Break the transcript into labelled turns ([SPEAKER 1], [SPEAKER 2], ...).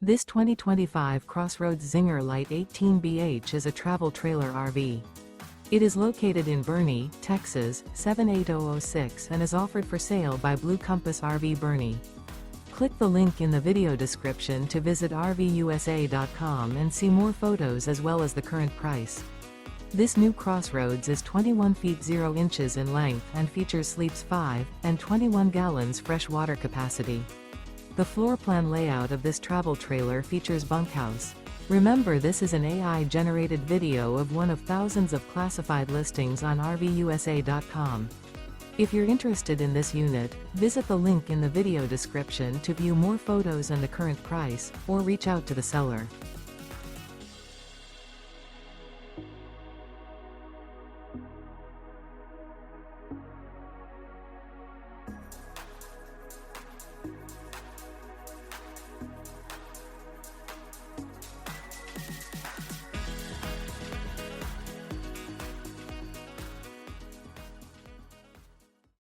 [SPEAKER 1] This 2025 CrossRoads Zinger Lite 18BH is a travel trailer RV. It is located in Boerne, Texas, 78006 and is offered for sale by Blue Compass RV Boerne. Click the link in the video description to visit RVUSA.com and see more photos as well as the current price. This new CrossRoads is 21 feet 0 inches in length and features sleeps 5 and 21 gallons fresh water capacity. The floor plan layout of this travel trailer features bunkhouse. Remember, this is an AI-generated video of one of thousands of classified listings on RVUSA.com. If you're interested in this unit, visit the link in the video description to view more photos and the current price, or reach out to the seller.